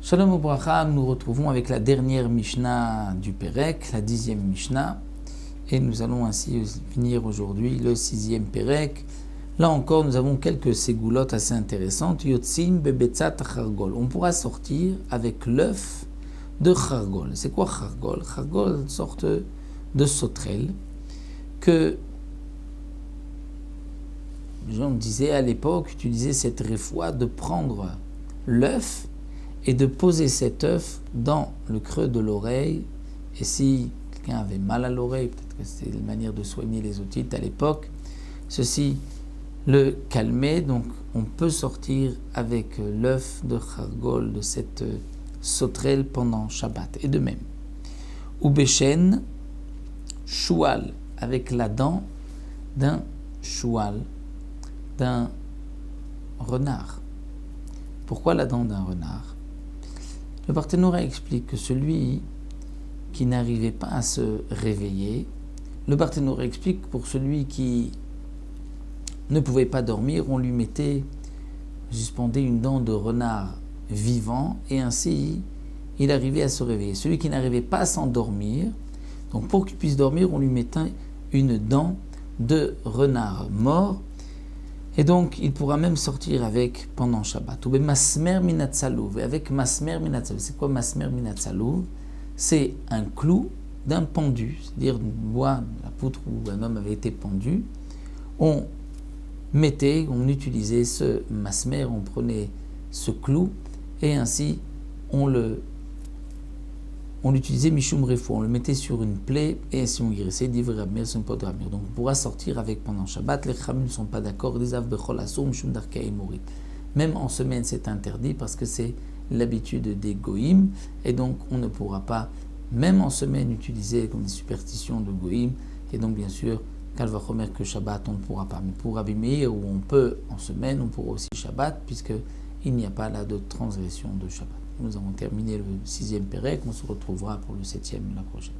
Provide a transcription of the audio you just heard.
Shalom Ubracha, nous nous retrouvons avec la dernière Mishnah du Pérec, la 10e Mishnah, et nous allons ainsi finir aujourd'hui le 6e Pérec. Là encore, nous avons quelques ségoulottes assez intéressantes. Yotzim bebetzat chargol. On pourra sortir avec l'œuf de chargol. C'est quoi chargol? Chargol, une sorte de sauterelle que on disait à l'époque, utilisait cette réfoua de prendre l'œuf et de poser cet œuf dans le creux de l'oreille. Et si quelqu'un avait mal à l'oreille, peut-être que c'était une manière de soigner les otites à l'époque, ceci le calmait. Donc on peut sortir avec l'œuf de chargol, de cette sauterelle pendant Shabbat. Et de même, ou béchen, choual, avec la dent d'un choual, d'un renard. Pourquoi la dent d'un renard? Le Barthénora explique que celui qui n'arrivait pas à se réveiller, le Barthénora explique pour celui qui ne pouvait pas dormir, on lui suspendait une dent de renard vivant et ainsi il arrivait à se réveiller. Celui qui n'arrivait pas à s'endormir, donc pour qu'il puisse dormir, on lui mettait une dent de renard mort. Et donc, il pourra même sortir avec pendant Shabbat. Ou masmer minatzalov. Et avec masmer minatzalov. C'est quoi masmer minatzalov? C'est un clou d'un pendu, c'est-à-dire du bois, la poutre où un homme avait été pendu. On utilisait ce masmer, on prenait ce clou et ainsi on l'utilisait mishum refou, on le mettait sur une plaie et ainsi on guérissait d'ivre ramir, son pot de ramir. Donc on pourra sortir avec pendant Shabbat. Les Chachamim ne sont pas d'accord. Même en semaine c'est interdit parce que c'est l'habitude des goïm et donc on ne pourra pas même en semaine utiliser comme des superstitions de goïm et donc bien sûr Kalvachomer que Shabbat on ne pourra pas. Mais pour Rabbi Meir où on peut en semaine on pourra aussi Shabbat puisque il n'y a pas là de transgression de Shabbat. Nous avons terminé le 6e Pérec, on se retrouvera pour le 7e la prochaine.